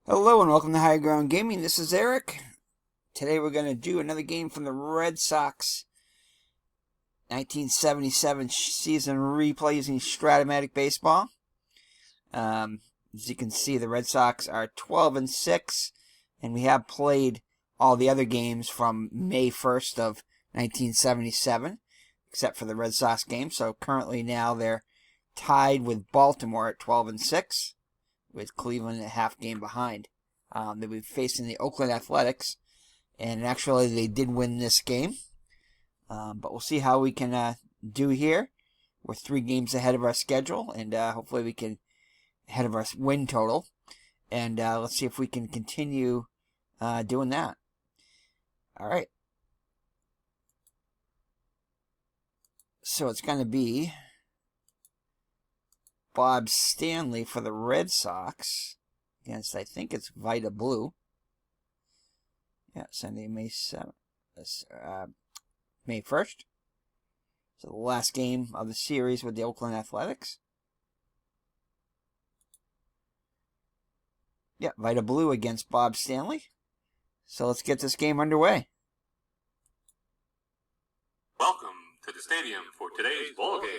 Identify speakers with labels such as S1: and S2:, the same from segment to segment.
S1: Hello and welcome to High Ground Gaming. This is Eric. Today we're going to do another game from the Red Sox 1977 season replay using Strat-o-Matic baseball. As you can see, the Red Sox are 12-6, and we have played all the other games from May 1st of 1977, except for the Red Sox game. So currently now they're tied with Baltimore at 12-6. With Cleveland a half game behind. They'll be facing the Oakland Athletics, and actually they did win this game. But we'll see how we can do here. We're 3 games ahead of our schedule, and hopefully we can ahead of our win total. And let's see if we can continue doing that. All right. So it's going to be Bob Stanley for the Red Sox against, I think it's Vida Blue. Yeah, Sunday, May 7th. May 1st. So the last game of the series with the Oakland Athletics. Yeah, Vida Blue against Bob Stanley. So let's get this game underway.
S2: Welcome to the stadium for today's ball game.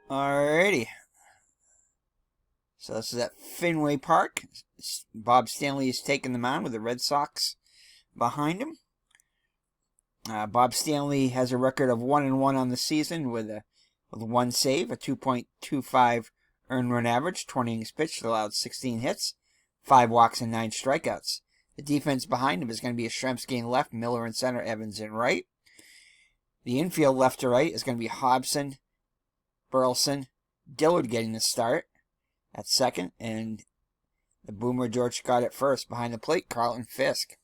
S1: Alrighty. So this is at Fenway Park. Bob Stanley is taking them on with the Red Sox behind him. Bob Stanley has a record of 1-1 on the season with 1 save, a 2.25 earned run average, 20 innings pitched, allowed 16 hits, 5 walks and 9 strikeouts. The defense behind him is going to be a Shremsky in left, Miller in center, Evans in right. The infield left to right is going to be Hobson, Burleson, Dillard getting the start at second, and the boomer George Scott at first. Behind the plate, Carlton Fisk.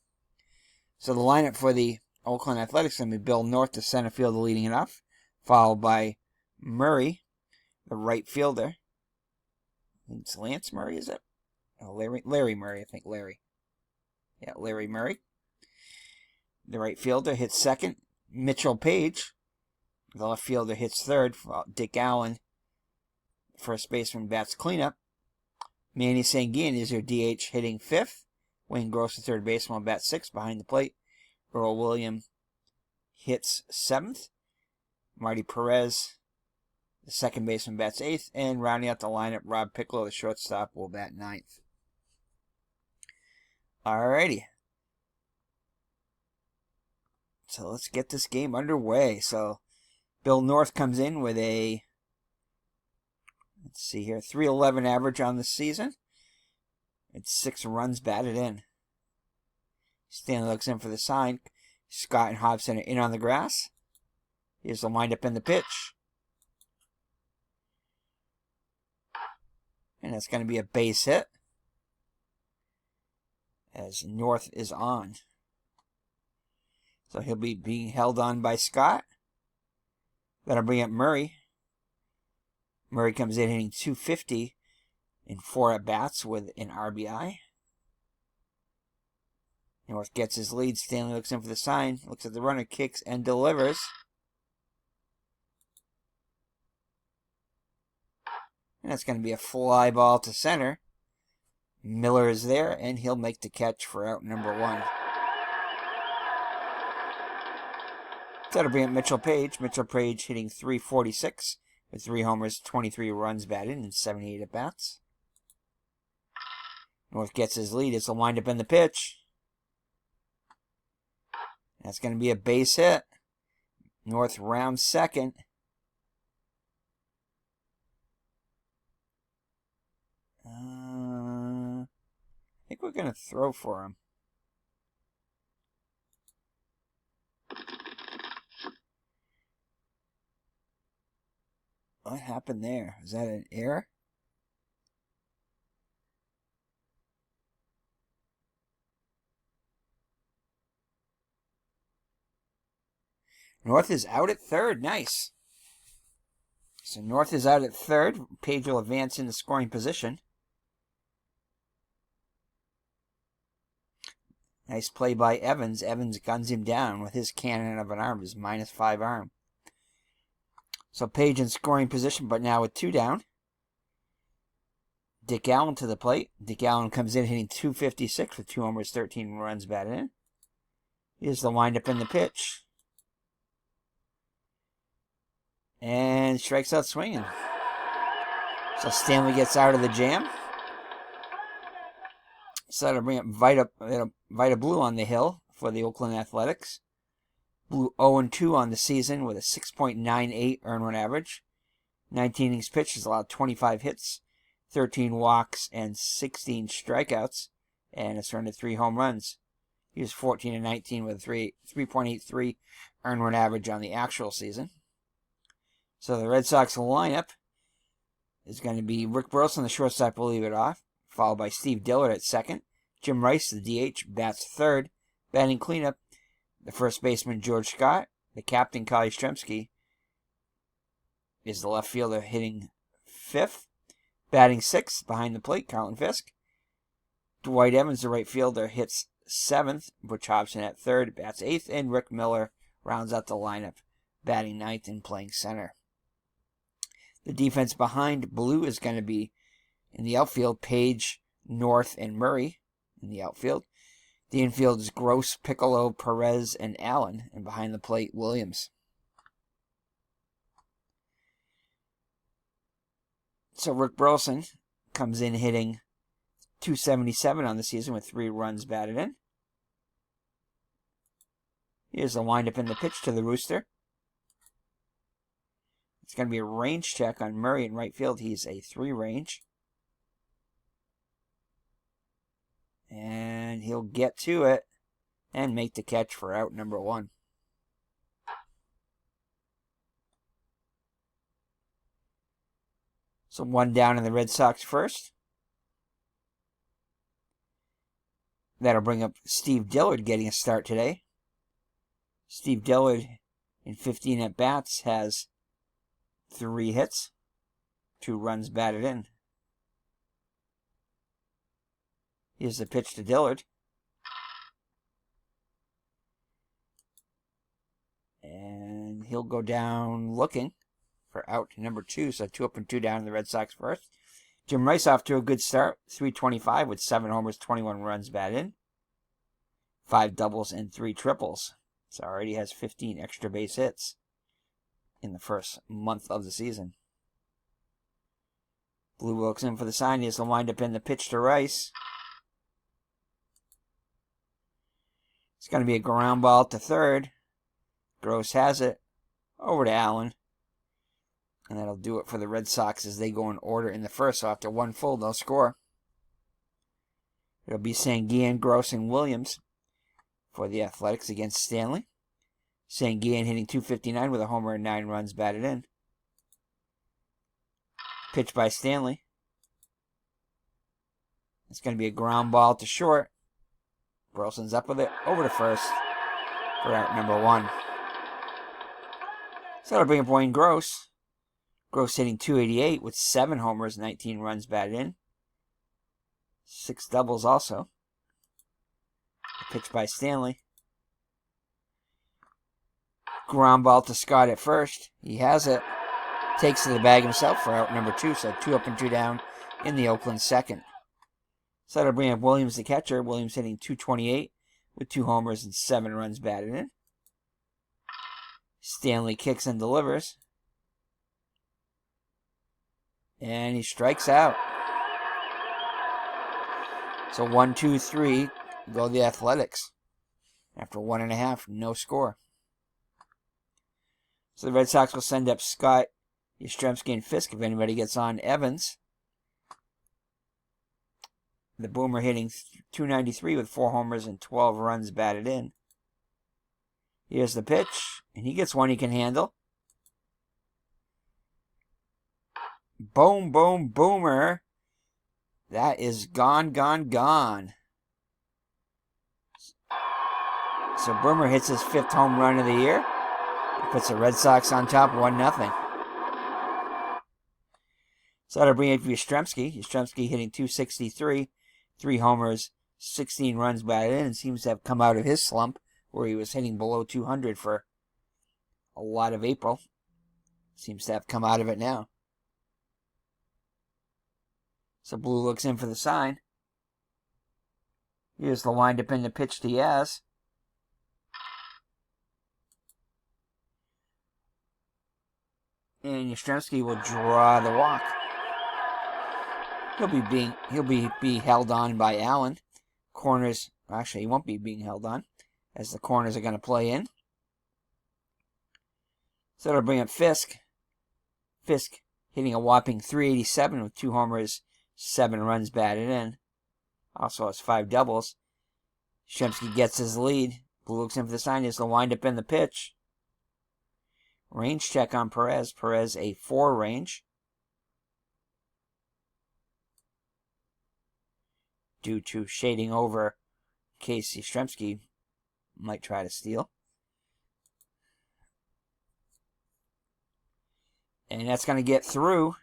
S1: So the lineup for the Oakland Athletics is going to be Bill North, the center fielder, leading it off, followed by Murray, the right fielder. It's Lance Murray, is it? Oh, Larry Murray, I think. Larry. Yeah, Larry Murray. The right fielder hits second. Mitchell Page, the left fielder, hits third. Dick Allen, first baseman, bats cleanup. Manny Sanguin is your DH, hitting fifth. Wayne Gross, the third baseman, bats sixth. Behind the plate, Earl Williams hits seventh. Marty Perez, the second baseman, bats eighth. And rounding out the lineup, Rob Piccolo, the shortstop, will bat ninth. Alrighty. So let's get this game underway. So Bill North comes in with a, let's see here, 3.11 average on the season. It's 6 runs batted in. Stanley looks in for the sign. Scott and Hobson are in on the grass. Here's the windup in the pitch. And that's going to be a base hit, as North is on. So he'll be being held on by Scott. That'll bring up Murray. Murray comes in hitting .250 in 4 at-bats with an RBI. North gets his lead. Stanley looks in for the sign. Looks at the runner, kicks, and delivers. And that's going to be a fly ball to center. Miller is there, and he'll make the catch for out number 1. That'll bring up Mitchell Page. Mitchell Page hitting .346 with 3 homers, 23 runs batted in, and 78 at-bats. North gets his lead. It's a windup in the pitch. That's going to be a base hit. North rounds second. I think we're going to throw for him. What happened there? Is that an error? North is out at third. Nice. So North is out at third. Page will advance in the scoring position. Nice play by Evans. Evans guns him down with his cannon of an arm, his -5 arm. So Page in scoring position, but now with 2 down. Dick Allen to the plate. Dick Allen comes in hitting .256 with 2 homers, 13 runs batted in. Here's the windup in the pitch. And strikes out swinging. So Stanley gets out of the jam. So that'll bring up Vida Blue on the hill for the Oakland Athletics. Blue 0-2 on the season with a 6.98 earned run average. 19 innings pitched, has allowed 25 hits, 13 walks, and 16 strikeouts, and has earned 3 home runs. He was 14-19 with a 3.83 earned run average on the actual season. So the Red Sox lineup is going to be Rick Burleson, the shortstop, will lead it off, followed by Steve Dillard at second. Jim Rice, the DH, bats third. Batting cleanup, the first baseman, George Scott. The captain, Kyle Yastrzemski, is the left fielder hitting fifth. Batting sixth, behind the plate, Carlton Fisk. Dwight Evans, the right fielder, hits seventh. Butch Hobson at third, bats eighth. And Rick Miller rounds out the lineup, batting ninth and playing center. The defense behind Blue is going to be in the outfield, Page, North, and Murray in the outfield. The infield is Gross, Piccolo, Perez, and Allen. And behind the plate, Williams. So Rick Burleson comes in hitting .277 on the season with 3 runs batted in. Here's the windup in the pitch to the Rooster. It's going to be a range check on Murray in right field. He's a 3 range. And he'll get to it and make the catch for out number 1. So 1 down in the Red Sox first. That'll bring up Steve Dillard getting a start today. Steve Dillard, in 15 at-bats, has 3 hits, 2 runs batted in. Here's the pitch to Dillard. And he'll go down looking for out number 2. So 2 up and 2 down in the Red Sox first. Jim Rice off to a good start. .325 with 7 homers, 21 runs batted in. 5 doubles and 3 triples. So already has 15 extra base hits in the first month of the season. Blue looks in for the sign. Here's the windup in the pitch to Rice. It's going to be a ground ball to third. Gross has it. Over to Allen. And that'll do it for the Red Sox as they go in order in the first. So after 1 full, they'll score. It'll be Sanguillen, Gross, and Williams for the Athletics against Stanley. Sanguillen hitting .259 with a homer and 9 runs batted in. Pitch by Stanley. It's going to be a ground ball to short. Burleson's up with it. Over to first for out number 1. So that'll bring up Wayne Gross. Gross hitting .288 with 7 homers, 19 runs batted in. 6 doubles also. A pitch by Stanley. Ground ball to Scott at first. He has it. Takes to the bag himself for out number 2. So 2 up and 2 down in the Oakland second. So that'll bring up Williams, the catcher. Williams hitting .228 with 2 homers and 7 runs batted in. Stanley kicks and delivers. And he strikes out. So 1, 2, 3 go the Athletics. After 1.5, no score. So the Red Sox will send up Scott, Yastrzemski, and Fisk if anybody gets on. Evans, the Boomer, hitting .293 with 4 homers and 12 runs batted in. Here's the pitch, and he gets one he can handle. Boom, boom, Boomer. That is gone, gone, gone. So Boomer hits his 5th home run of the year. He puts the Red Sox on top 1-0. So that'll bring it for Yastrzemski. Yastrzemski hitting .263, 3 homers, 16 runs batted in, and seems to have come out of his slump where he was hitting below 200 for a lot of April. Seems to have come out of it now. So Blue looks in for the sign. Here's the windup in the pitch to Yaz. And Yastrzemski will draw the walk. He'll be held on by Allen. Corners, actually he won't be being held on, as the corners are going to play in. So that'll bring up Fisk. Fisk hitting a whopping .387 with 2 homers, 7 runs batted in. Also has 5 doubles. Yastrzemski gets his lead. Blue looks in for the sign. Here's the windup in the pitch. Range check on Perez. Perez a 4 range. Due to shading over in case Yastrzemski might try to steal. And that's going to get through.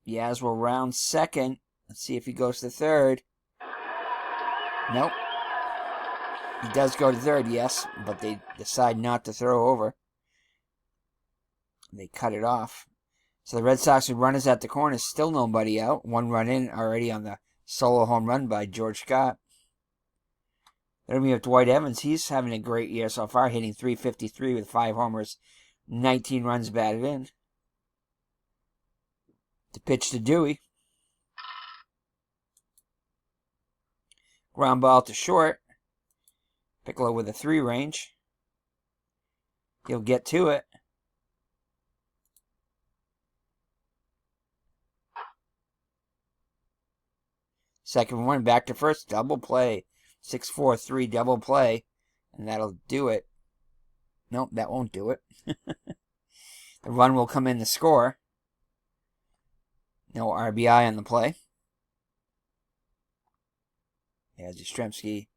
S1: Yaz will round second. Let's see if he goes to third. Nope. He does go to third, yes, but they decide not to throw over. They cut it off. So the Red Sox with runners at the corner, still nobody out. 1 run in already on the solo home run by George Scott. Then we have Dwight Evans. He's having a great year so far, hitting .353 with 5 homers, 19 runs batted in. The pitch to Dewey. Ground ball to short. Piccolo with a 3 range. He'll get to it. Second one, back to first, double play. 6-4-3 double play. And that'll do it. Nope, that won't do it. The run will come in to score. No RBI on the play. As Yastrzemski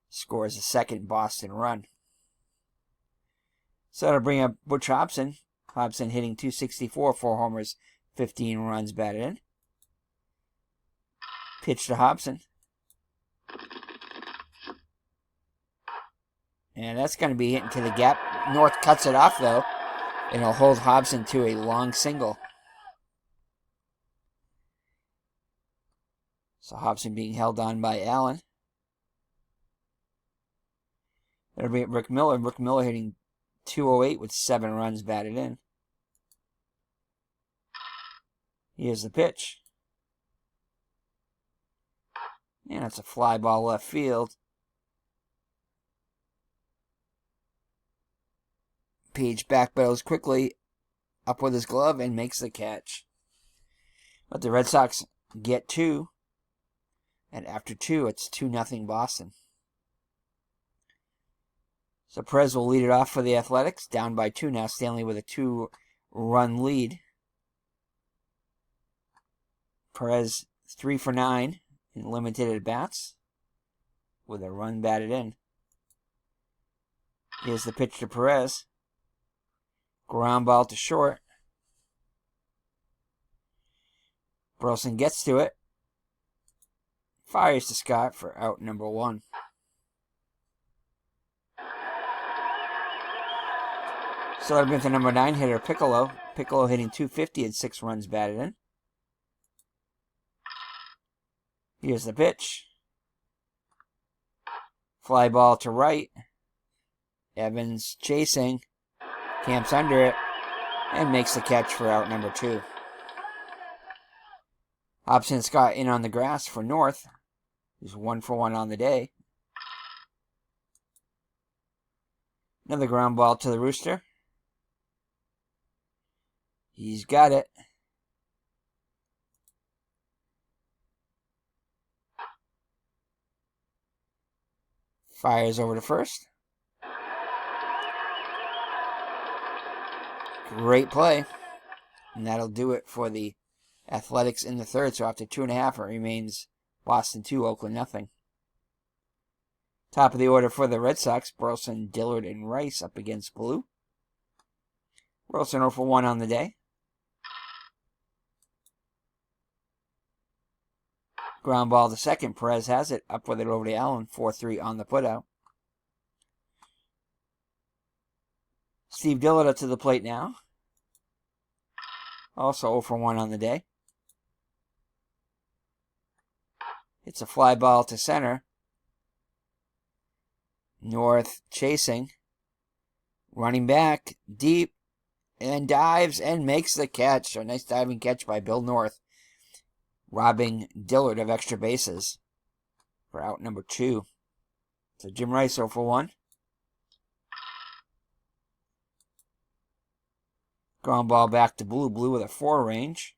S1: scores a second Boston run. So that'll bring up Butch Hobson. Hobson hitting .264, 4 homers, 15 runs batted in. Pitch to Hobson. And that's going to be hit into the gap. North cuts it off, though. And it'll hold Hobson to a long single. So Hobson being held on by Allen. That'll be Rick Miller. Rick Miller hitting .208 with 7 runs batted in. Here's the pitch. And it's a fly ball left field. Page backpedals quickly up with his glove and makes the catch. But the Red Sox get 2. And after 2, it's 2-0 Boston. So Perez will lead it off for the Athletics. Down by 2 now. Stanley with a 2-run lead. Perez 3 for 9 in limited at-bats with a run batted in. Here's the pitch to Perez. Ground ball to short. Burleson gets to it. Fires to Scott for out number 1. So that'll bring the number 9 hitter, Piccolo. Piccolo hitting .250 and 6 runs batted in. Here's the pitch. Fly ball to right. Evans chasing. Camps under it. And makes the catch for out number 2. Hobson and Scott in on the grass for North. He's 1 for 1 on the day. Another ground ball to the Rooster. He's got it. Fires over to first. Great play. And that'll do it for the Athletics in the third. So after 2.5, it remains Boston 2, Oakland nothing. Top of the order for the Red Sox, Burleson, Dillard, and Rice up against Blue. Burleson 0 for 1 on the day. Ground ball to second. Perez has it. Up with it over to Allen. 4-3 on the putout. Steve Dillard up to the plate now. Also 0 for 1 on the day. It's a fly ball to center. North chasing. Running back deep. And dives and makes the catch. A nice diving catch by Bill North. Robbing Dillard of extra bases for out number 2. So Jim Rice 0 for 1. Ground ball back to Blue. Blue with a 4 range.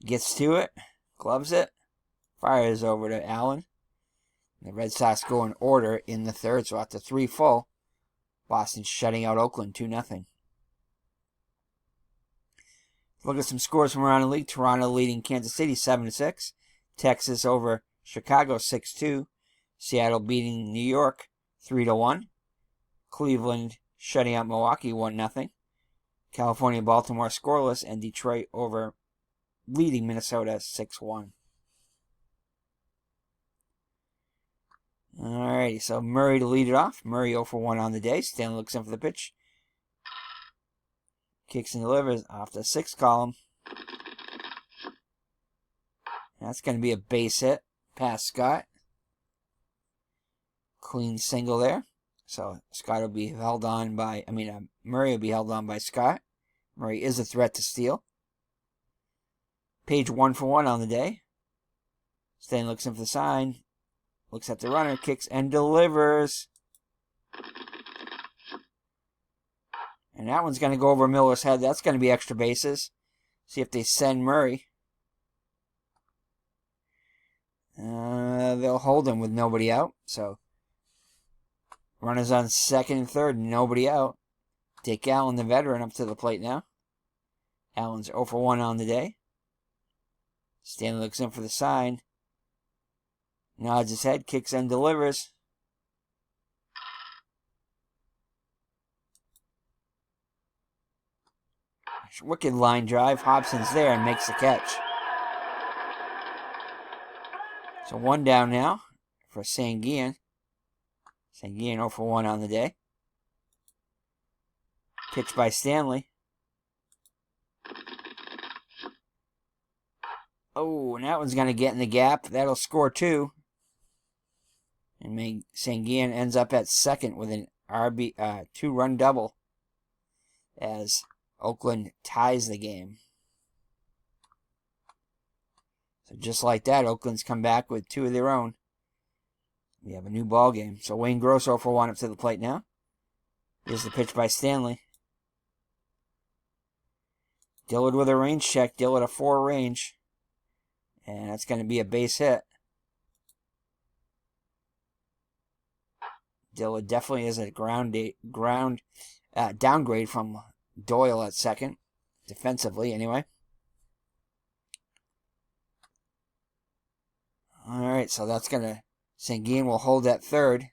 S1: Gets to it. Gloves it. Fires over to Allen. The Red Sox go in order in the third. So after 3 full, Boston shutting out Oakland 2-0. Look at some scores from around the league. Toronto leading Kansas City 7-6. Texas over Chicago 6-2. Seattle beating New York 3-1. Cleveland shutting out Milwaukee 1-0. California, Baltimore scoreless, and Detroit over leading Minnesota 6-1. Alrighty, so Murray to lead it off. Murray 0 for 1 on the day. Stanley looks in for the pitch. Kicks and delivers off the 6th column. That's going to be a base hit past Scott. Clean single there. So Scott will be held on by, Murray will be held on by Scott. Murray is a threat to steal. Page 1 for 1 on the day. Stanley looks in for the sign. Looks at the runner, kicks and delivers. And that one's going to go over Miller's head. That's going to be extra bases. See if they send Murray. They'll hold him with nobody out. So, runners on second and third, nobody out. Dick Allen, the veteran, up to the plate now. Allen's 0 for 1 on the day. Stanley looks in for the sign. Nods his head, kicks and delivers. Wicked line drive. Hobson's there and makes the catch. So 1 down now for Sanguian. Sanguian 0 for 1 on the day. Pitch by Stanley. Oh, and that one's going to get in the gap. That'll score 2. And Sanguian ends up at second with an 2-run double as Oakland ties the game. So just like that, Oakland's come back with 2 of their own. We have a new ball game. So Wayne Gross 0 for 1 up to the plate now. Here's the pitch by Stanley. Dillard with a range check. Dillard a 4 range. And that's going to be a base hit. Dillard definitely is a downgrade from Doyle at second. Defensively, anyway. Alright, so that's going to... Sanguian will hold at third.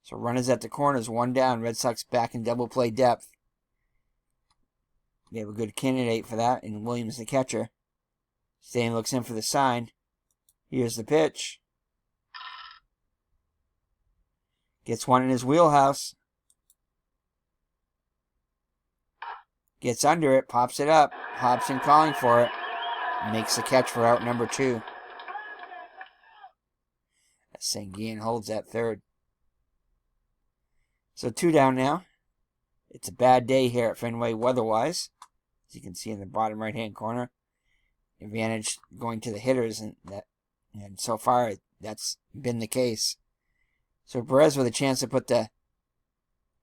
S1: So runners at the corners, 1 down. Red Sox back in double play depth. We have a good candidate for that in Williams, the catcher. Stan looks in for the sign. Here's the pitch. Gets one in his wheelhouse. Gets under it, pops it up. Hobson calling for it. Makes the catch for out number 2. Sengian holds at third. So 2 down now. It's a bad day here at Fenway weather-wise. As you can see in the bottom right-hand corner. Advantage going to the hitters, and so far that's been the case. So Perez with a chance to put the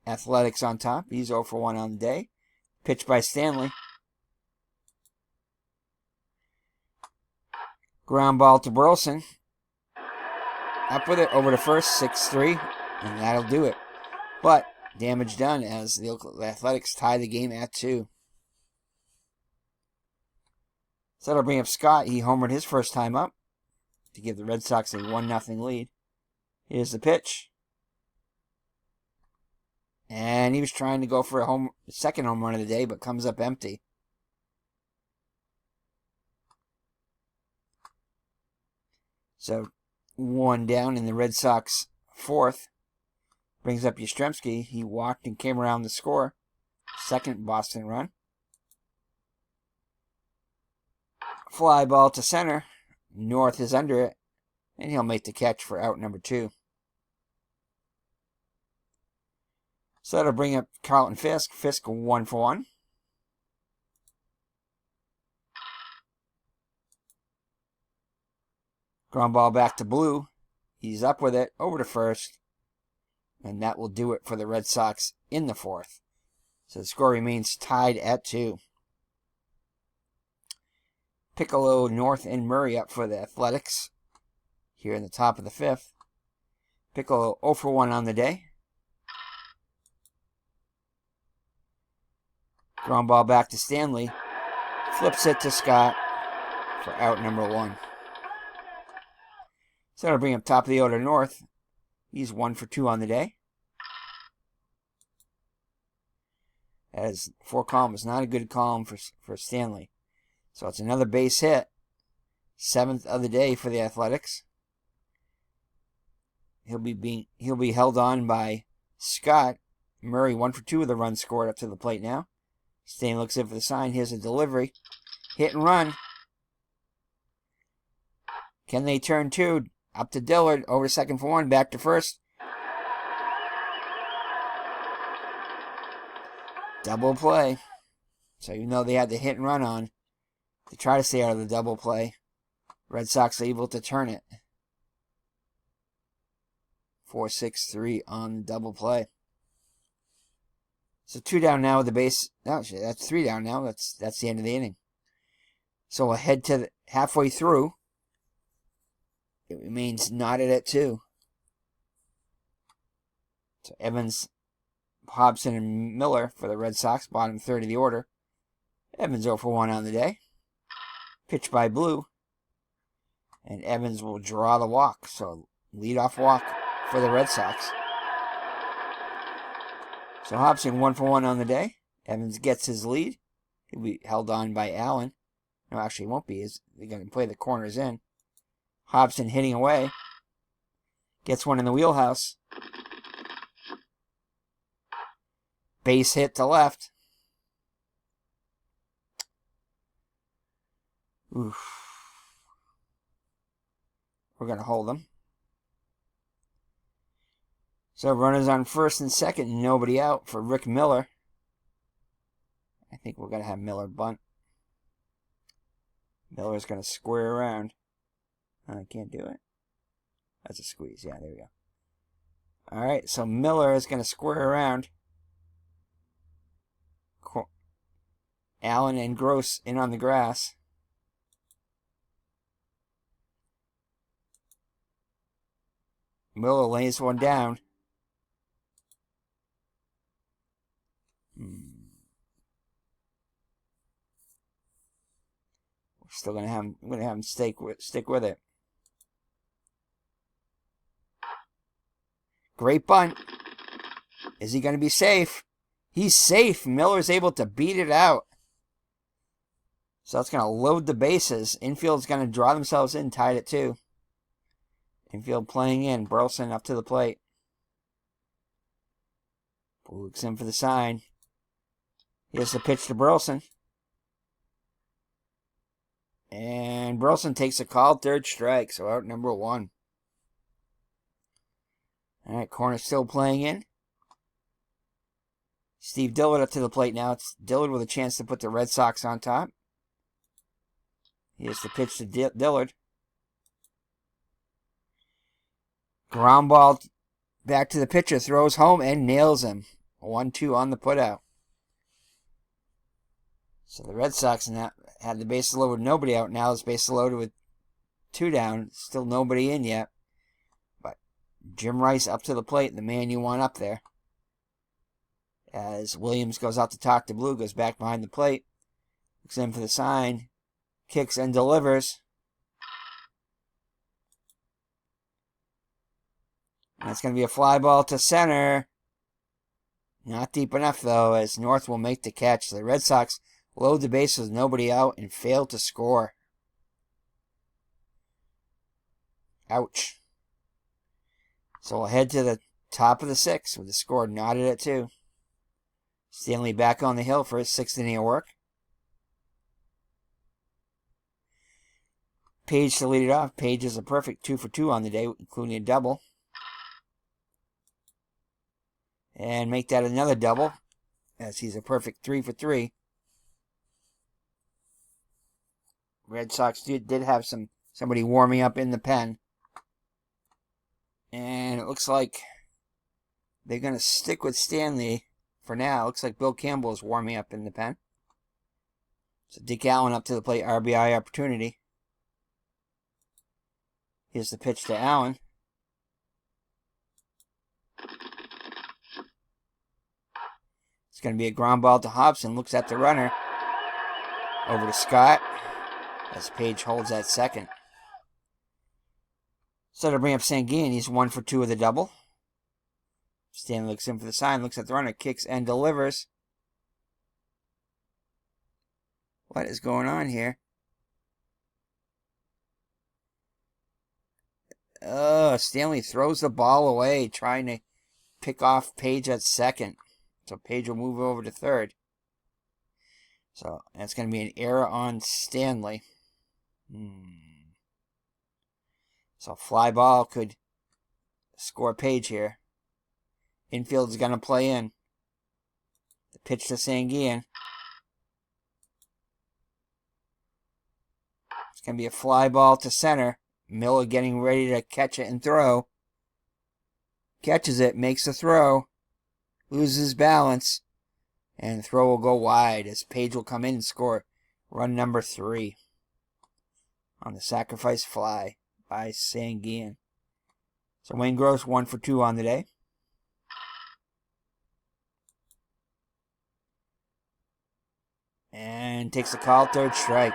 S1: Athletics on top. He's 0 for 1 on the day. Pitch by Stanley. Ground ball to Burleson. Up with it over to first, 6-3, and that'll do it. But damage done as the Oakland Athletics tie the game at 2. So that'll bring up Scott. He homered his first time up to give the Red Sox a 1-0 lead. Here's the pitch. And he was trying to go for a second home run of the day, but comes up empty. So 1 down in the Red Sox 4th. Brings up Yastrzemski. He walked and came around to score. Second Boston run. Fly ball to center. North is under it. And he'll make the catch for out number 2. So that'll bring up Carlton Fisk. Fisk 1 for 1. Ground ball back to Blue. He's up with it over to first. And that will do it for the Red Sox in the 4th. So the score remains tied at 2. Piccolo, North, and Murray up for the Athletics here in the top of the 5th. Piccolo 0 for 1 on the day. Ground ball back to Stanley. Flips it to Scott for out number 1. So that'll bring up top of the order North. He's 1 for 2 on the day. As 4 column is not a good column for Stanley. So it's another base hit. 7th of the day for the Athletics. He'll be held on by Scott. Murray 1 for 2 with a run scored up to the plate now. Stanley looks in for the sign. Here's a delivery. Hit and run. Can they turn 2? Up to Dillard. Over to second for 1. Back to first. Double play. So even though they had the hit and run on to try to stay out of the double play, Red Sox are able to turn it. 4-6-3 on the double play. So 2 down now with the base. No, actually, that's 3 down now. That's the end of the inning. So we'll head to halfway through. It remains knotted at 2. So Evans, Hobson, and Miller for the Red Sox, bottom third of the order. Evans 0 for 1 on the day. Pitch by Blue. And Evans will draw the walk. So leadoff walk for the Red Sox. So Hobson 1 for 1 on the day. Evans gets his lead. He'll be held on by Allen. No, actually, he won't be. They're going to play the corners in. Hobson hitting away. Gets one in the wheelhouse. Base hit to left. Oof. We're going to hold them. So runners on first and second. Nobody out for Rick Miller. I think we're going to have Miller bunt. Miller's going to square around. I can't do it. That's a squeeze. Yeah, there we go. All right, so Miller is going to square around. Allen and Gross in on the grass. Miller lays one down. We're still going to have him stick with it. Great bunt. Is he going to be safe? He's safe. Miller's able to beat it out. So that's going to load the bases. Infield's going to draw themselves in, tied at 2. Infield playing in. Burleson up to the plate. Looks in for the sign. Here's the pitch to Burleson. And Burleson takes a call, 3rd strike, so out number 1. All right, corner still playing in. Steve Dillard up to the plate now. It's Dillard with a chance to put the Red Sox on top. Here's the pitch to Dillard. Ground ball back to the pitcher. Throws home and nails him. 1-2 on the putout. So the Red Sox now had the bases loaded with nobody out. Now it's bases loaded with 2 down. Still nobody in yet. But Jim Rice up to the plate. The man you want up there. As Williams goes out to talk to Blue. Goes back behind the plate. Looks in for the sign. Kicks and delivers. That's going to be a fly ball to center. Not deep enough, though, as North will make the catch. The Red Sox load the bases with nobody out and fail to score. Ouch. So we'll head to the top of the 6th with the score knotted at 2. Stanley back on the hill for his 6th inning of work. Page to lead it off. Page is a perfect 2 for 2 on the day, including a double. And make that another double, as he's a perfect 3 for 3. Red Sox did have somebody warming up in the pen. And it looks like they're going to stick with Stanley for now. It looks like Bill Campbell is warming up in the pen. So Dick Allen up to the plate, RBI opportunity. Here's the pitch to Allen. It's going to be a ground ball to Hobson. Looks at the runner. Over to Scott. As Page holds at second. So to bring up Sanguin, he's 1 for 2 with a double. Stanley looks in for the sign. Looks at the runner. Kicks and delivers. What is going on here? Stanley throws the ball away, trying to pick off Page at second. So Page will move over to third. So that's going to be an error on Stanley. So fly ball could score Page here. Infield is going to play in. The pitch to Sanguin. It's going to be a fly ball to center. Miller getting ready to catch it and throw. Catches it, makes the throw. Loses balance. And the throw will go wide as Page will come in and score run number 3 on the sacrifice fly by Sanguin. So Wayne Gross 1 for 2 on the day. And takes the call, 3rd strike.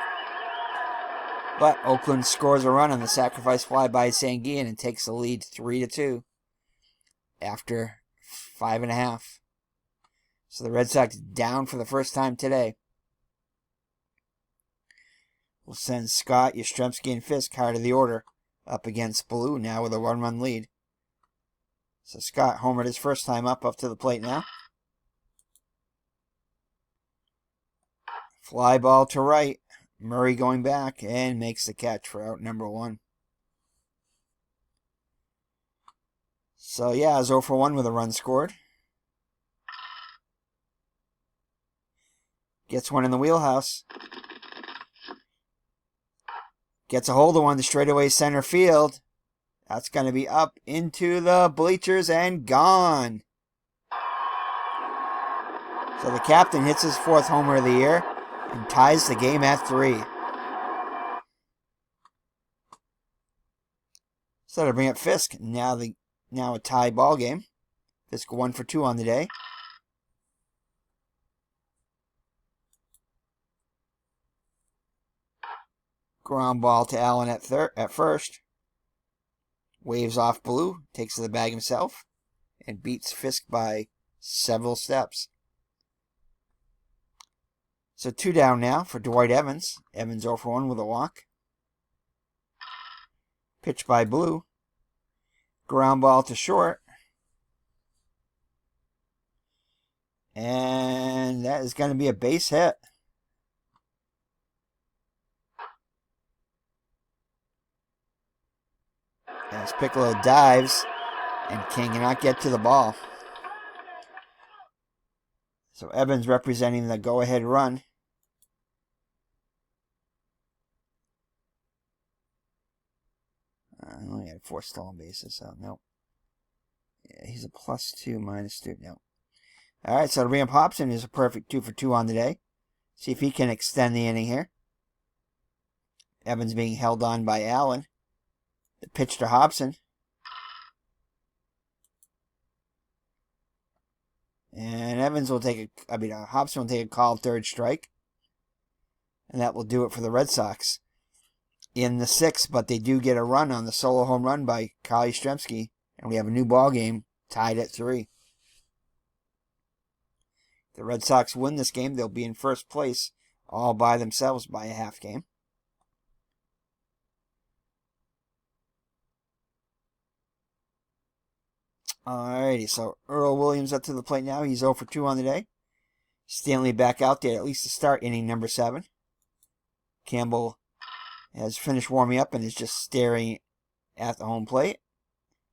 S1: But Oakland scores a run on the sacrifice fly by Sanguin and takes the lead 3-2 after 5.5. So the Red Sox down for the first time today. We'll send Scott, Yastrzemski, and Fisk hard of the order up against Blue now with a 1-run lead. So Scott homered his first time up to the plate now. Fly ball to right. Murray going back and makes the catch for out number 1. So yeah, 0 for 1 with a run scored. Gets one in the wheelhouse. Gets a hold of one to straightaway center field. That's going to be up into the bleachers and gone. So the captain hits his 4th homer of the year and ties the game at 3. So to bring up Fisk, now a tie ball game. Fisk 1 for 2 on the day. Ground ball to Allen at first. Waves off Blue, takes to the bag himself, and beats Fisk by several steps. So 2 down now for Dwight Evans. Evans 0 for 1 with a walk. Pitch by Blue. Ground ball to short. And that is going to be a base hit. As Piccolo dives and cannot get to the ball. So Evans representing the go-ahead run. I only had 4 stolen bases, so no. Yeah, he's a +2, -2, no. All right, so to bring up Hobson is a perfect 2 for 2 on the day. See if he can extend the inning here. Evans being held on by Allen. The pitch to Hobson. And Hobson will take a called third strike. And that will do it for the Red Sox in the 6th, but they do get a run on the solo home run by Kyle Yastrzemski, and we have a new ball game tied at 3. If the Red Sox win this game, they'll be in first place all by themselves by a half game. Alrighty, so Earl Williams up to the plate now. He's 0 for 2 on the day. Stanley back out there, at least to start inning number 7. Campbell has finished warming up and is just staring at the home plate,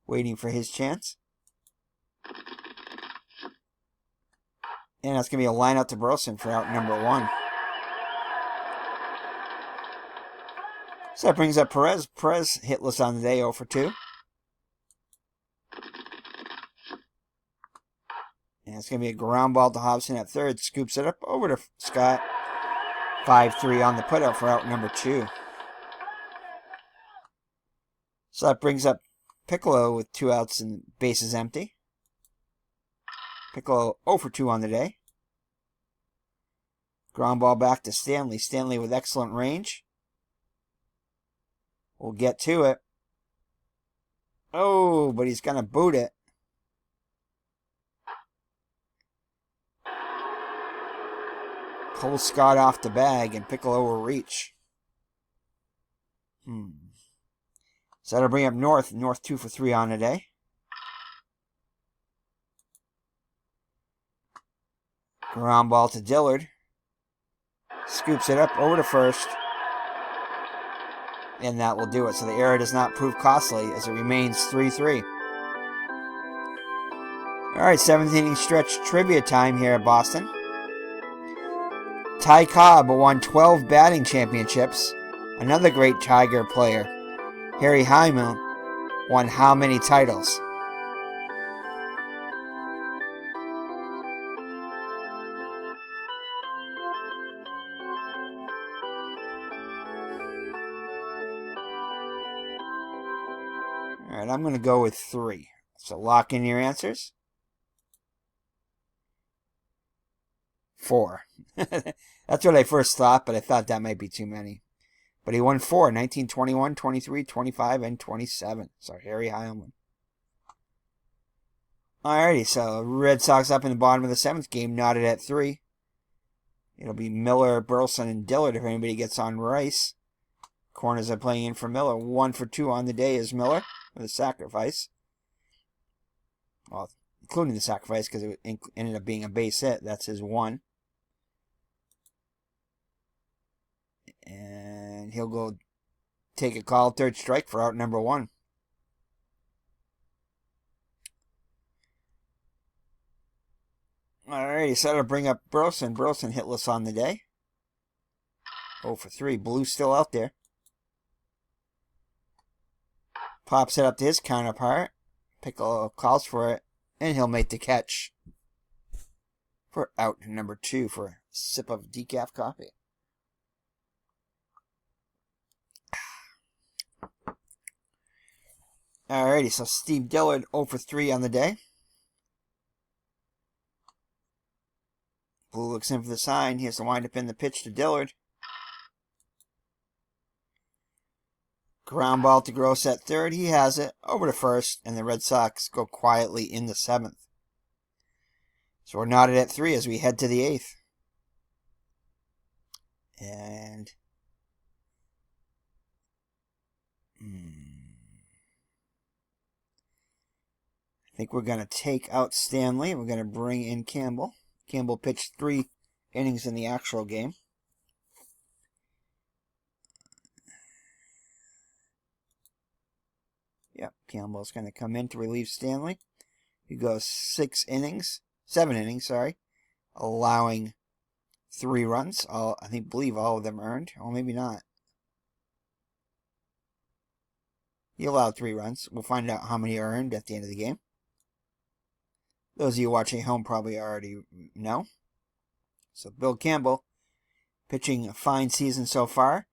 S1: waiting for his chance. And that's going to be a line out to Burleson for out number 1. So that brings up Perez. Perez hitless on the day, 0 for 2. And it's going to be a ground ball to Hobson at third. Scoops it up over to Scott. 5-3 on the putout for out number 2. So that brings up Piccolo with 2 outs and bases empty. Piccolo 0 for 2 on the day. Ground ball back to Stanley. Stanley with excellent range. We'll get to it. Oh, but he's going to boot it. Pull Scott off the bag, and Piccolo will reach. So that'll bring up North. North 2 for 3 on the day. Ground ball to Dillard. Scoops it up over to first. And that will do it. So the error does not prove costly as it remains 3-3. Alright, 7th inning stretch trivia time here at Boston. Ty Cobb won 12 batting championships. Another great Tiger player, Harry Hyman, won how many titles? Alright, I'm going to go with 3. So lock in your answers. 4. That's what I first thought, but I thought that might be too many. But he won 4, 1921, 23, 25, and 27. So Harry Heilman. Alrighty, so Red Sox up in the bottom of the 7th, game knotted at 3. It'll be Miller, Burleson, and Dillard if anybody gets on Rice. Corners are playing in for Miller. 1 for 2 on the day is Miller with a sacrifice. Well, including the sacrifice because it ended up being a base hit. That's his 1. And he'll go take a call third strike for out number 1. Alrighty, so that'll bring up Burleson. Burleson hitless on the day. 0 for 3. Blue still out there. Pops it up to his counterpart. Piccolo calls for it. And he'll make the catch for out number 2 for a sip of decaf coffee. Alrighty, so Steve Dillard 0 for 3 on the day. Blue looks in for the sign. Here's the windup in the pitch to Dillard. Ground ball to Gross at third. He has it over to first, and the Red Sox go quietly in the 7th. So we're knotted at 3 as we head to the 8th. And I think we're going to take out Stanley. We're going to bring in Campbell. Campbell pitched 3 innings in the actual game. Yep, Campbell's going to come in to relieve Stanley. He goes 7 innings, allowing 3 runs. Believe all of them earned. Or maybe not. He allowed 3 runs. We'll find out how many earned at the end of the game. Those of you watching at home probably already know. So Bill Campbell, pitching a fine season so far,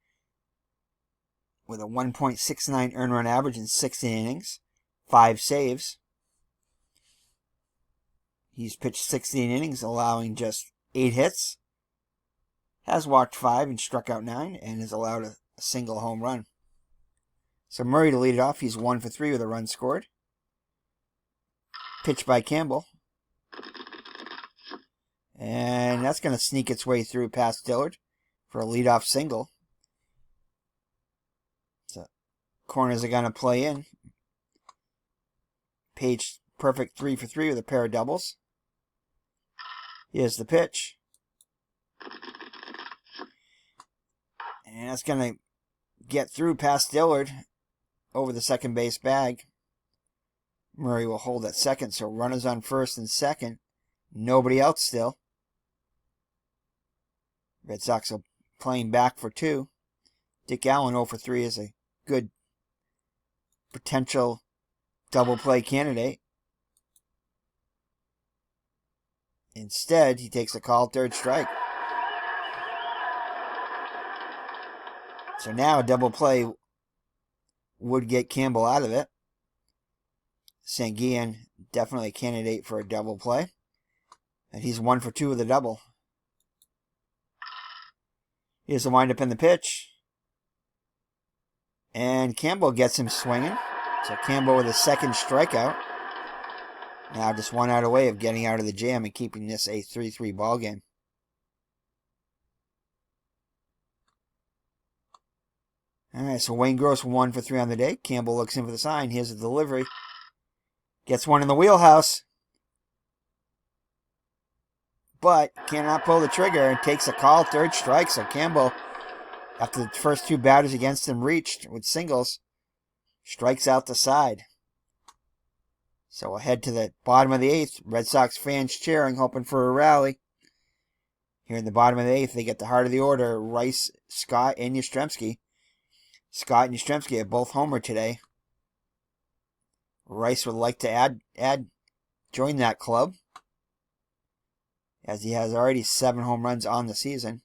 S1: with a 1.69 earned run average in 16 innings, 5 saves. He's pitched 16 innings, allowing just 8 hits. Has walked 5 and struck out 9, and has allowed a single home run. So Murray to lead it off. He's 1 for 3 with a run scored. Pitch by Campbell. And that's going to sneak its way through past Dillard for a leadoff single. So corners are going to play in. Page perfect 3 for 3 with a pair of doubles. Here's the pitch. And that's going to get through past Dillard over the second base bag. Murray will hold at second, so runners on first and second. Nobody out still. Red Sox are playing back for 2. Dick Allen 0 for 3 is a good potential double play candidate. Instead, he takes a called third strike. So now a double play would get Campbell out of it. Sanguillen definitely a candidate for a double play. And he's 1 for 2 with a double. Here's the windup in the pitch. And Campbell gets him swinging. So Campbell with a second strikeout. Now just 1 out away of getting out of the jam and keeping this a 3-3 ball game. Alright, so Wayne Gross 1 for 3 on the day. Campbell looks in for the sign. Here's the delivery. Gets one in the wheelhouse. But cannot pull the trigger and takes a call third strike. So Campbell, after the first 2 batters against him reached with singles, strikes out the side. So we'll head to the bottom of the 8th. Red Sox fans cheering, hoping for a rally. Here in the bottom of the 8th, they get the heart of the order. Rice, Scott, and Yastrzemski. Scott and Yastrzemski have both homered today. Rice would like to join that club, as he has already 7 home runs on the season.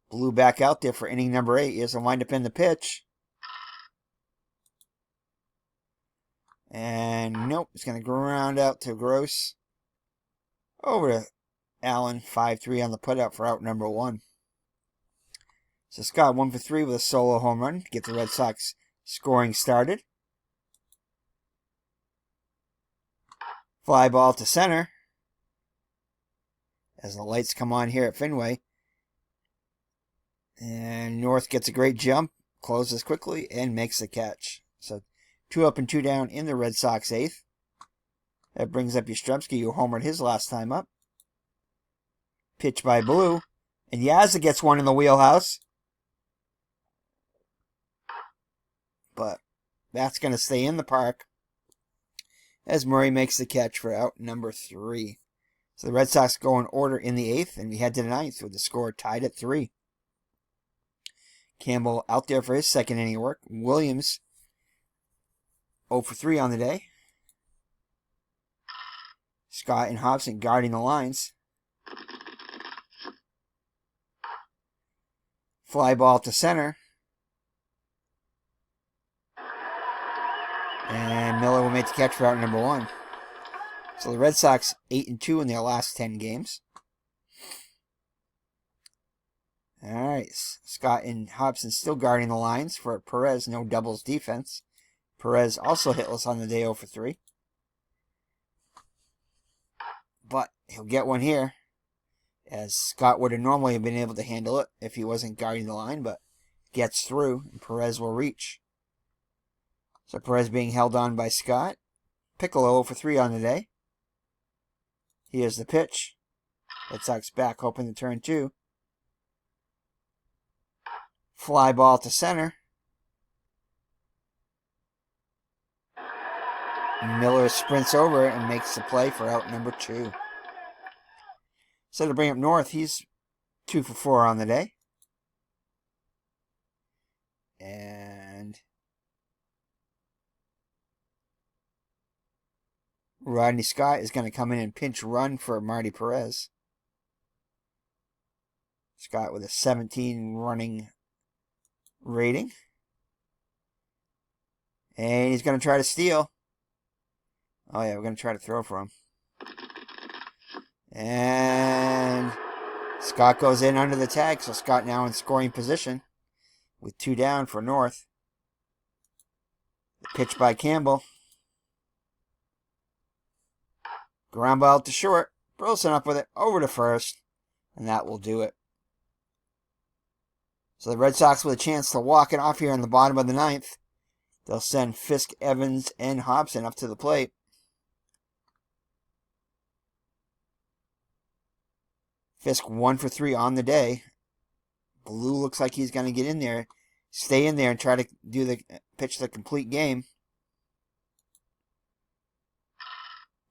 S1: Blew back out there for inning number 8. Here's a windup in the pitch. And nope, it's going to ground out to Gross. Over to Allen, 5-3 on the putout for out number 1. So Scott 1 for 3 with a solo home run to get the Red Sox scoring started. Fly ball to center. As the lights come on here at Fenway. And North gets a great jump, closes quickly, and makes the catch. So 2 up and 2 down in the Red Sox 8th. That brings up Yastrzemski, who homered his last time up. Pitch by Blue. And Yazda gets one in the wheelhouse. But that's going to stay in the park as Murray makes the catch for out number 3. So the Red Sox go in order in the 8th, and we head to the 9th with the score tied at 3. Campbell out there for his second inning work. Williams 0 for 3 on the day. Scott and Hobson guarding the lines. Fly ball to center. And Miller will make the catch for out number 1. So the Red Sox 8-2 in their last 10 games. Alright, Scott and Hobson still guarding the lines for Perez. No doubles defense. Perez also hitless on the day 0 for 3. But he'll get one here, as Scott would have normally been able to handle it if he wasn't guarding the line, but gets through, and Perez will reach. So Perez being held on by Scott. Piccolo 0 for 3 on the day. Here's the pitch. Red Sox back, hoping to turn 2. Fly ball to center. Miller sprints over and makes the play for out number 2. So to bring up North, he's 2 for 4 on the day. And Rodney Scott is going to come in and pinch run for Marty Perez. Scott with a 17 running rating. And he's going to try to steal. Oh yeah, we're going to try to throw for him. And Scott goes in under the tag, so Scott now in scoring position with 2 down for North. The pitch by Campbell. Ground ball to short. Burleson up with it, over to first, and that will do it. So the Red Sox with a chance to walk it off here in the bottom of the 9th. They'll send Fisk, Evans, and Hobson up to the plate. Fisk 1 for 3 on the day. Blue looks like he's going to get in there, stay in there, and try to pitch the complete game.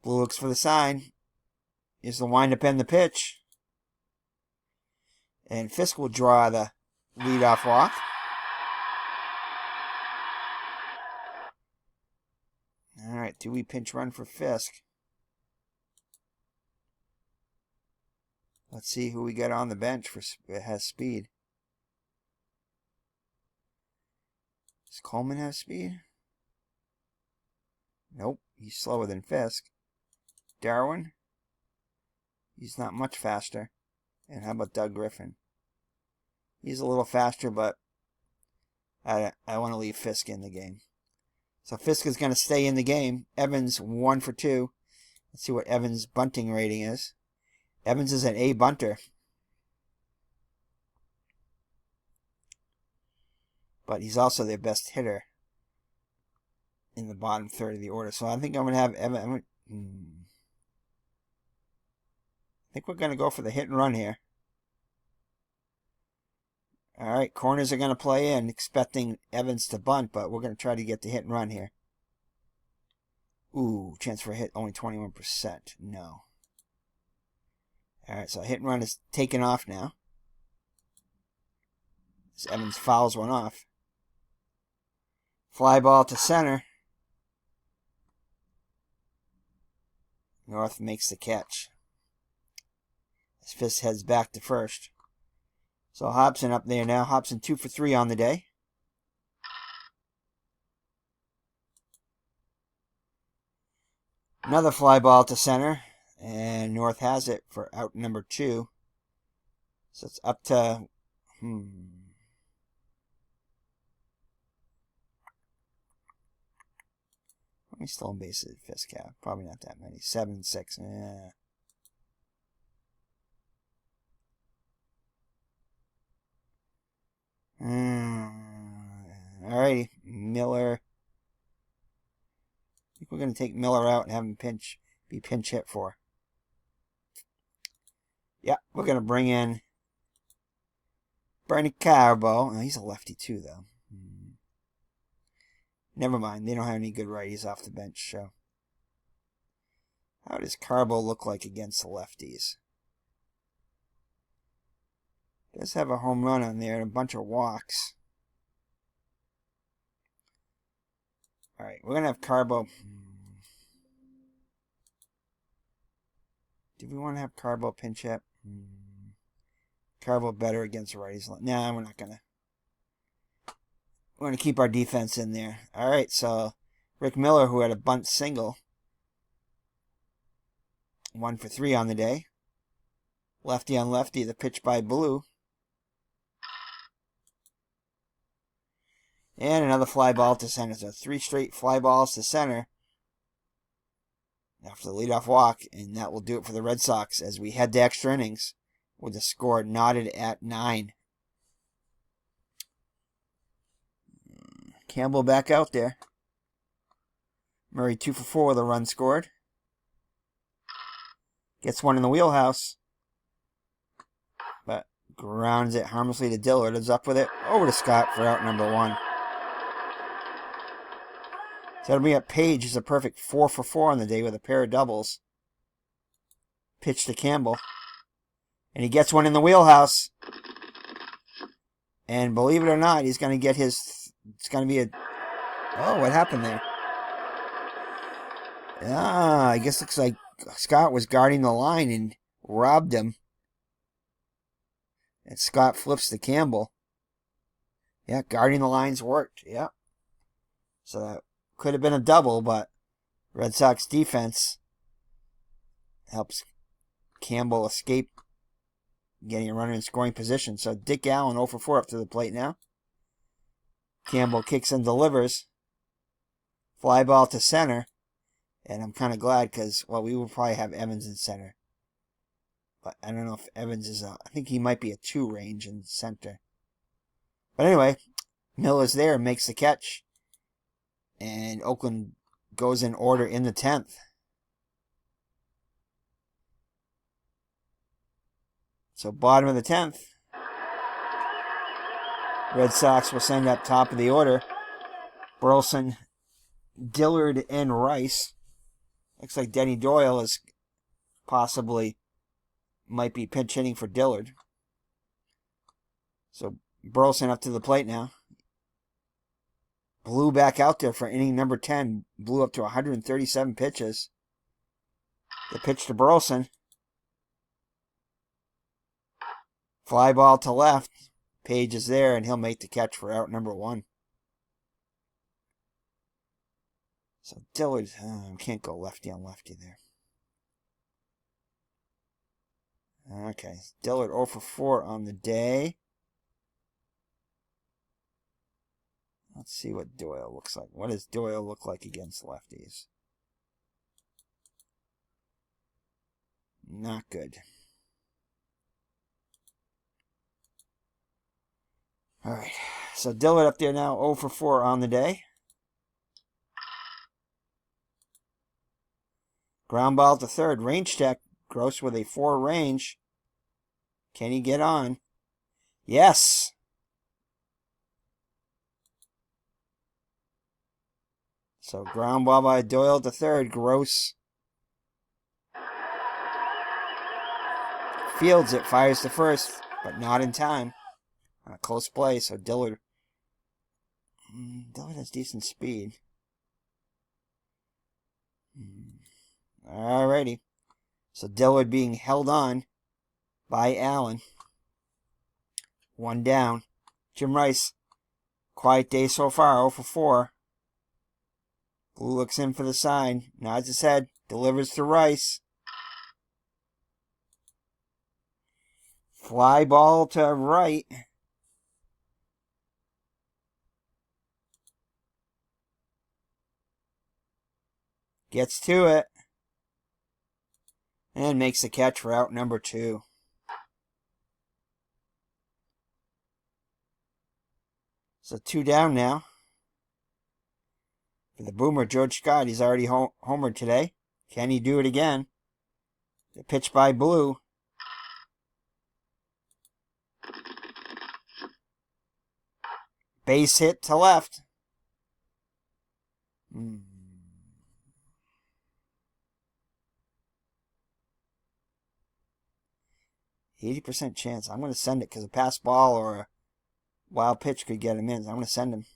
S1: Blue looks for the sign. Is the windup and the pitch. And Fisk will draw the leadoff walk. All right, do we pinch run for Fisk? Let's see who we got on the bench for has speed. Does Coleman have speed? Nope, he's slower than Fisk. Darwin? He's not much faster. And how about Doug Griffin? He's a little faster, but I want to leave Fisk in the game. So Fisk is going to stay in the game. Evans 1 for 2. Let's see what Evans' bunting rating is. Evans is an A bunter. But he's also their best hitter in the bottom third of the order. So I think I'm going to have Evans. I think we're going to go for the hit and run here. All right, corners are going to play in, expecting Evans to bunt, but we're going to try to get the hit and run here. Ooh, chance for a hit, only 21%. No. All right, so hit and run is taken off now. As Evans fouls one off. Fly ball to center. North makes the catch. As Fisk heads back to first. So Hobson up there now. Hobson 2 for 3 on the day. Another fly ball to center. And North has it for out number 2. So it's up to... How many stolen bases did Fisk have? Probably not that many. 7, 6. Alrighty. Miller. I think we're going to take Miller out and have him be pinch hit for. Yeah, we're going to bring in Bernie Carbo. Oh, he's a lefty too, though. Never mind. They don't have any good righties off the bench, so. How does Carbo look like against the lefties? Does have a home run on there and a bunch of walks. Alright, we're going to have Carbo. Do we want to have Carbo pinch hit? Carbo better against righties. Nah, we're not going to. We're going to keep our defense in there. Alright, so Rick Miller, who had a bunt single. 1 for 3 on the day. Lefty on lefty, the pitch by Blue. And another fly ball to center. So 3 straight fly balls to center after the leadoff walk. And that will do it for the Red Sox as we head to extra innings with the score knotted at 9. Campbell back out there. Murray 2 for 4 with a run scored. Gets one in the wheelhouse. But grounds it harmlessly to Dillard. Is up with it. Over to Scott for out number 1. That'll bring up Page is a perfect 4 for 4 on the day with a pair of doubles. Pitch to Campbell. And he gets one in the wheelhouse. And believe it or not, he's going to get his... It's going to be a... Oh, what happened there? I guess it looks like Scott was guarding the line and robbed him. And Scott flips to Campbell. Yeah, guarding the lines worked. Yeah. So that could have been a double, but Red Sox defense helps Campbell escape getting a runner in scoring position. So Dick Allen 0 for 4 up to the plate now. Campbell kicks and delivers. Fly ball to center. And I'm kind of glad because, well, we will probably have Evans in center. But I don't know if Evans is I think he might be a 2 range in center. But anyway, Miller's there and makes the catch. And Oakland goes in order in the 10th. So bottom of the 10th. Red Sox will send up top of the order. Burleson, Dillard, and Rice. Looks like Denny Doyle is possibly might be pinch hitting for Dillard. So Burleson up to the plate now. Blew back out there for inning number 10. Blew up to 137 pitches. The pitch to Burleson. Fly ball to left. Page is there, and he'll make the catch for out number 1. So Dillard can't go lefty on lefty there. Okay, Dillard 0 for 4 on the day. Let's see what Doyle looks like. What does Doyle look like against lefties? Not good. All right, so Dillard up there now 0 for 4 on the day. Ground ball to third. Range check. Gross with a 4 range. Can he get on? Yes. So ground ball by Doyle to third. Gross fields it. Fires to first, but not in time. On a close play, so Dillard has decent speed. Alrighty. So Dillard being held on by Allen. 1 down. Jim Rice, quiet day so far, 0 for 4. Blue looks in for the sign, nods his head, delivers to Rice. Fly ball to right. Gets to it. And makes the catch for out number 2. So 2 down now. For the boomer, George Scott, he's already homered today. Can he do it again? The pitch by Blue. Base hit to left. 80% chance. I'm going to send it because a pass ball or a wild pitch could get him in. So I'm going to send him.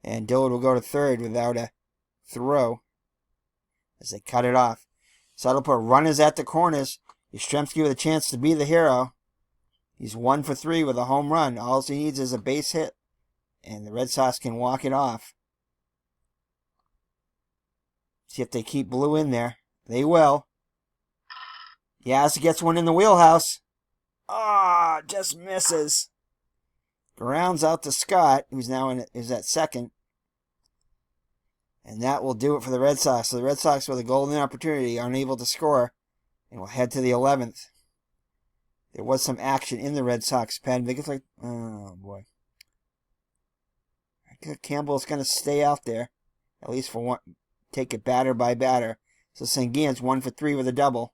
S1: And Dillard will go to third without a throw as they cut it off. So that'll put runners at the corners. Yastrzemski with a chance to be the hero. He's 1 for 3 with a home run. All he needs is a base hit. And the Red Sox can walk it off. See if they keep Blue in there. They will. Yaz gets one in the wheelhouse. Just misses. Grounds out to Scott, who's now is at second. And that will do it for the Red Sox. So the Red Sox with a golden opportunity, unable to score, and will head to the 11th. There was some action in the Red Sox pen. It's like, oh boy. Campbell's going to stay out there, at least for one. Take it batter by batter. So Sanguin's 1 for 3 with a double.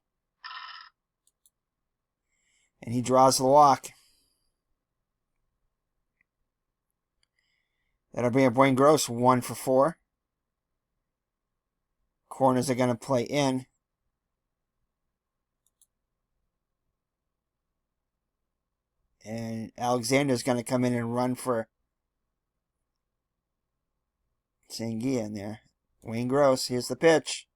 S1: And he draws the walk. That'll bring up Wayne Gross 1 for 4. Corners are going to play in. And Alexander's going to come in and run for Sangia in there. Wayne Gross, here's the pitch.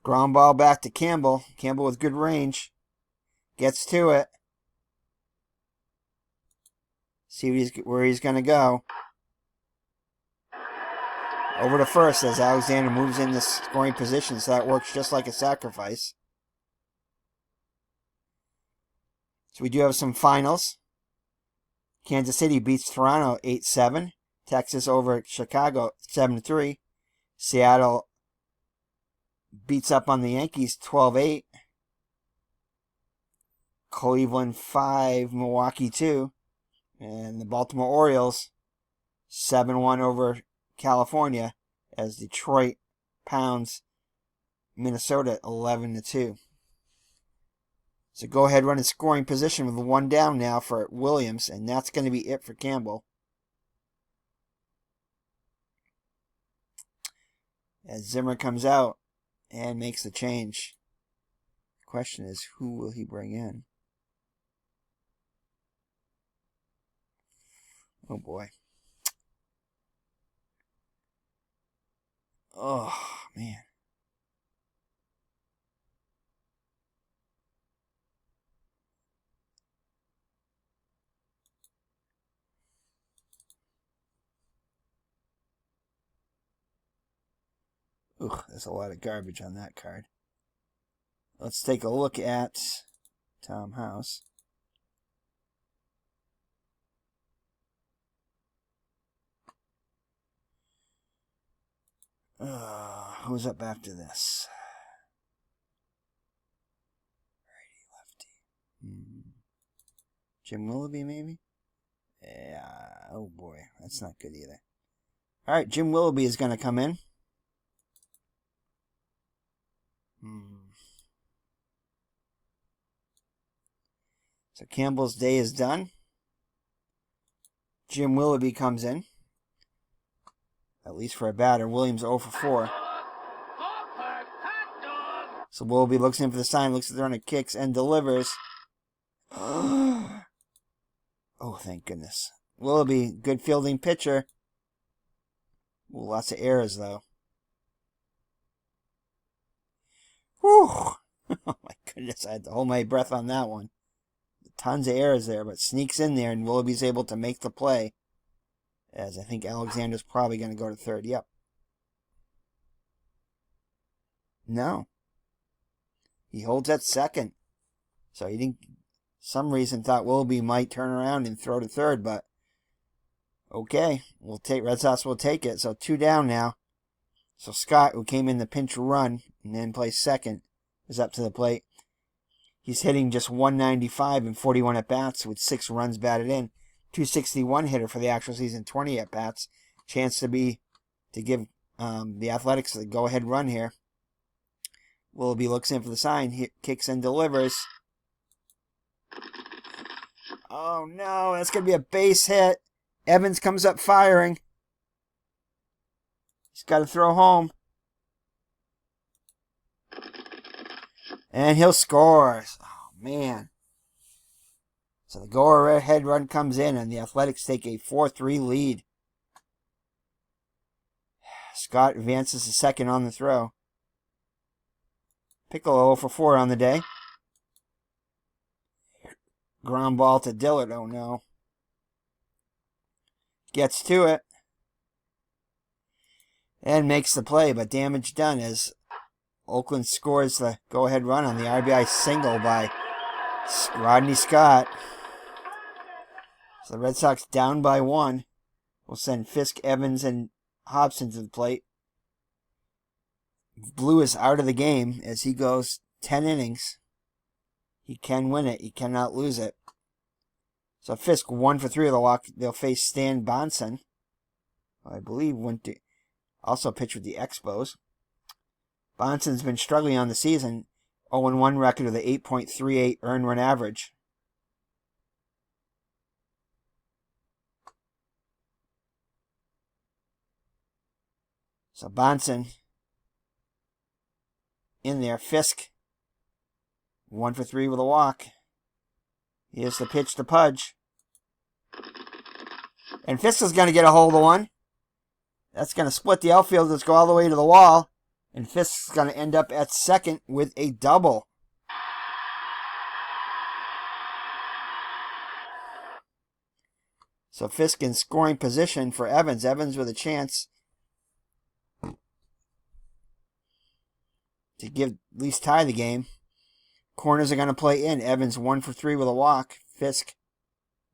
S1: Ground ball back to Campbell. Campbell with good range. Gets to it. See where he's going to go. Over to first as Alexander moves in the scoring position, so that works just like a sacrifice. So we do have some finals. Kansas City beats Toronto 8-7. Texas over Chicago 7-3. Seattle beats up on the Yankees 12-8. Cleveland 5, Milwaukee 2. And the Baltimore Orioles 7-1 over California as Detroit pounds Minnesota 11-2. So go ahead, run in scoring position with 1 down now for Williams, and that's going to be it for Campbell. As Zimmer comes out and makes the change. The question is, who will he bring in? Oh boy. Oh man. Ugh, there's a lot of garbage on that card. Let's take a look at Tom House. Who's up after this? Righty, lefty. Jim Willoughby, maybe? Yeah. Oh boy, that's not good either. All right, Jim Willoughby is going to come in. So Campbell's day is done. Jim Willoughby comes in. At least for a batter. Williams 0 for 4. So Willoughby looks in for the sign, looks at the runner, kicks, and delivers. Oh, thank goodness. Willoughby, good fielding pitcher. Ooh, lots of errors, though. Whew. Oh, my goodness. I had to hold my breath on that one. Tons of errors there, but sneaks in there, and Willoughby's able to make the play. As I think Alexander's probably going to go to third. Yep. No. He holds at second. So he didn't, some reason thought Willoughby might turn around and throw to third, but okay. Red Sox will take it. So 2 down now. So Scott, who came in the pinch run and then plays second, is up to the plate. He's hitting just 195 and 41 at-bats with 6 runs batted in. 261 hitter for the actual season, 20 at-bats. Chance to give the Athletics the go-ahead run here. Willoughby looks in for the sign, kicks and delivers. Oh no, that's going to be a base hit. Evans comes up firing. He's got to throw home. And he'll score. Oh man. So the go-ahead run comes in, and the Athletics take a 4-3 lead. Scott advances to second on the throw. Piccolo 0 for 4 on the day. Ground ball to Dillard. Oh no. Gets to it. And makes the play, but damage done as Oakland scores the go-ahead run on the RBI single by Rodney Scott. So the Red Sox down by 1. Will send Fisk, Evans, and Hobson to the plate. Blue is out of the game as he goes 10 innings. He can win it. He cannot lose it. So Fisk 1 for 3 of the walk. They'll face Stan Bonson, who I believe also pitched with the Expos. Bonson's been struggling on the season. 0-1 record with an 8.38 earned run average. So Bonson in there. Fisk 1 for 3 with a walk. Here's the pitch to Pudge. And Fisk is going to get a hold of one. That's going to split the outfielders, go all the way to the wall. And Fisk's going to end up at second with a double. So Fisk in scoring position for Evans. Evans with a chance to give at least tie the game. Corners are going to play in. Evans 1 for 3 with a walk. Fisk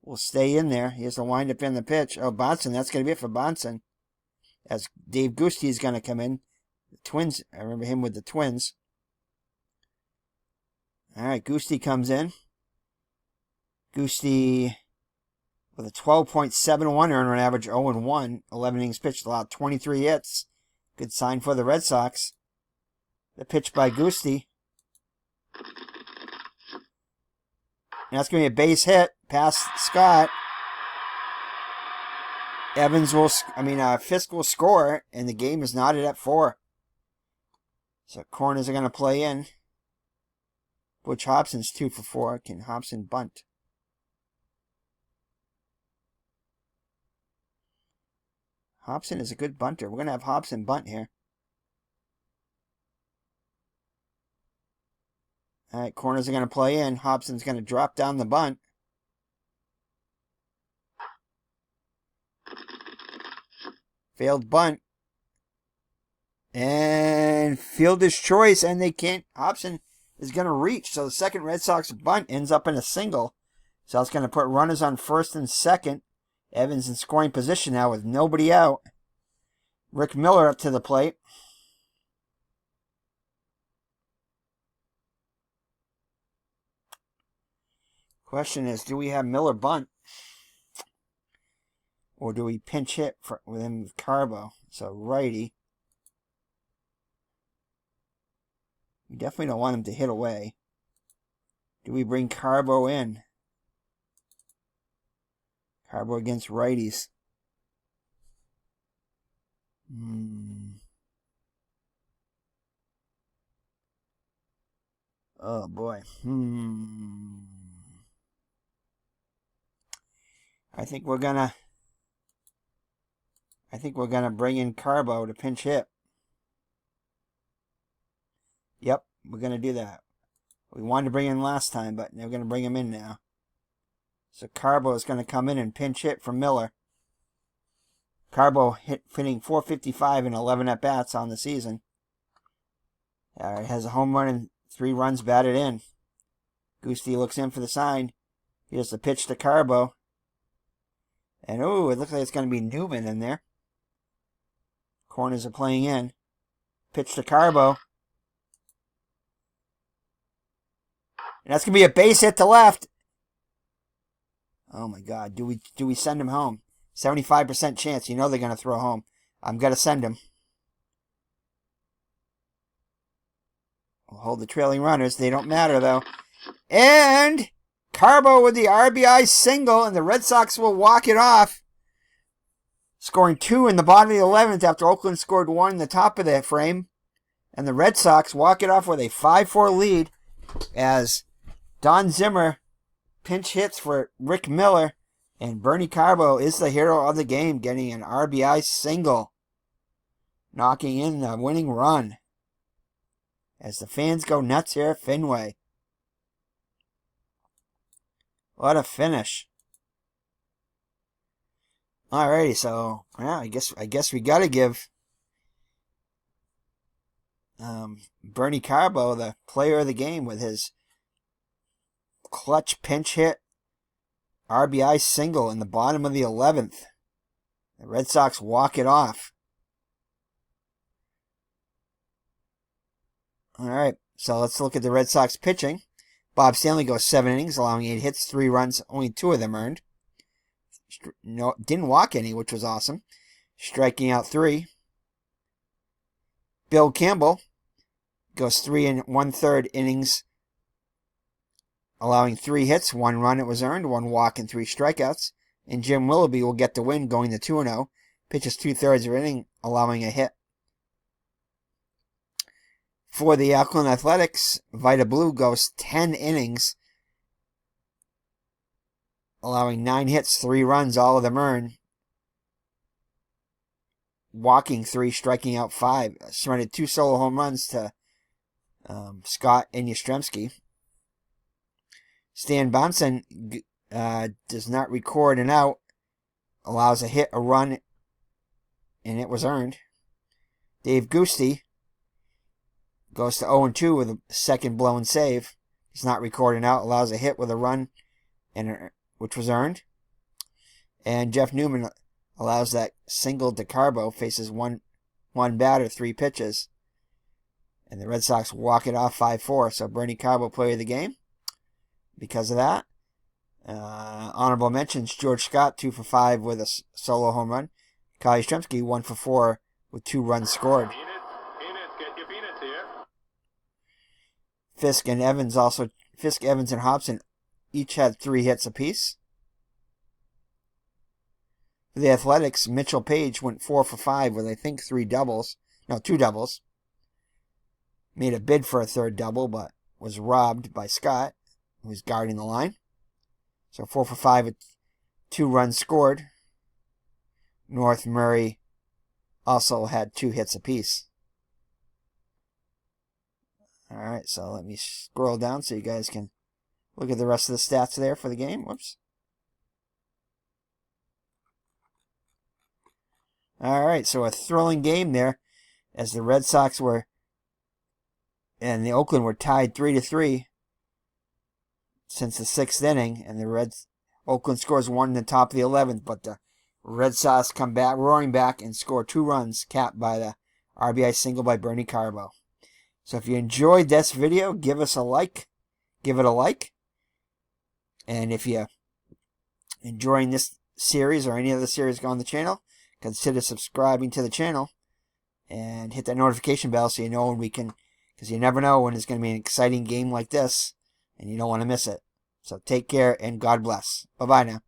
S1: will stay in there. He has to wind up in the pitch. Oh, Bonson. That's going to be it for Bonson. As Dave Gusti is going to come in. The Twins. I remember him with the Twins. All right. Gusti comes in. Gusti with a 12.71 earned run average, 0-1. 11 innings pitched, allowed 23 hits. Good sign for the Red Sox. The pitch by Gusti. And that's going to be a base hit past Scott. Fisk will score, and the game is knotted at 4. So corners are going to play in. Butch Hobson's 2 for 4. Can Hobson bunt? Hobson is a good bunter. We're going to have Hobson bunt here. All right, corners are going to play in. Hobson's going to drop down the bunt. Failed bunt. And fielder's choice, and they can't. Hobson is going to reach. So the second Red Sox bunt ends up in a single. So it's going to put runners on first and second. Evans in scoring position now with nobody out. Rick Miller up to the plate. Question is, do we have Miller bunt? Or do we pinch hit with him with Carbo? So righty. We definitely don't want him to hit away. Do we bring Carbo in? Carbo against righties. Oh boy. I think we're gonna bring in Carbo to pinch hit. Yep, we're gonna do that. We wanted to bring him last time, but we're gonna bring him in now. So Carbo is going to come in and pinch hit for Miller. Carbo hitting .455 in 11 at-bats on the season. Has a home run and 3 runs batted in. Gusti looks in for the sign. Here's the pitch to Carbo. And it looks like it's going to be Newman in there. Corners are playing in. Pitch to Carbo. And that's going to be a base hit to left. Oh my God, do we send him home? 75% chance. You know they're going to throw home. I'm going to send him. We'll hold the trailing runners. They don't matter, though. And Carbo with the RBI single, and the Red Sox will walk it off. Scoring 2 in the bottom of the 11th after Oakland scored 1 in the top of that frame. And the Red Sox walk it off with a 5-4 lead as Don Zimmer pinch hits for Rick Miller, and Bernie Carbo is the hero of the game, getting an RBI single, knocking in the winning run as the fans go nuts here at Fenway. What a finish. Alrighty, so yeah, I guess we gotta give Bernie Carbo the player of the game with his clutch pinch hit RBI single in the bottom of the 11th. The Red Sox walk it off. All right, so let's look at the Red Sox pitching. Bob Stanley goes 7 innings, allowing 8 hits, 3 runs, only 2 of them earned. Didn't walk any, which was awesome. Striking out 3. Bill Campbell goes 3 1/3 innings, allowing 3 hits, 1 run it was earned, 1 walk, and 3 strikeouts. And Jim Willoughby will get the win, going to 2-0. Pitches 2/3 of an inning, allowing a hit. For the Oakland Athletics, Vida Blue goes 10 innings, allowing 9 hits, 3 runs, all of them earned. Walking 3, striking out 5. Surrendered 2 solo home runs to Scott and Yastrzemski. Stan Bonson does not record an out, allows a hit, a run, and it was earned. Dave Gusti goes to 0-2 with a second blown save. Does not record an out, allows a hit with a run, which was earned. And Jeff Newman allows that single to Carbo, faces one batter, 3 pitches. And the Red Sox walk it off 5-4. So Bernie Carbo, player of the game because of that. Honorable mentions, George Scott, 2 for 5 with a solo home run. Kyle Yastrzemski, 1 for 4 with 2 runs scored. Fisk, Evans, and Hobson each had 3 hits apiece. For the Athletics, Mitchell Page went 4 for 5 with, I think, 2 doubles. Made a bid for a third double, but was robbed by Scott, who was guarding the line. So 4 for 5 with 2 runs scored. North Murray also had 2 hits apiece. Alright, so let me scroll down so you guys can look at the rest of the stats there for the game. Whoops. Alright, so a thrilling game there as the Red Sox and the Oakland were tied 3-3 since the 6th inning, and Oakland scores 1 in the top of the 11th, but the Red Sox come back, roaring back, and score 2 runs, capped by the RBI single by Bernie Carbo. So if you enjoyed this video, give it a like. And if you're enjoying this series or any other series on the channel, consider subscribing to the channel and hit that notification bell so you know when we can, because you never know when it's going to be an exciting game like this, and you don't want to miss it. So take care, and God bless. Bye-bye now.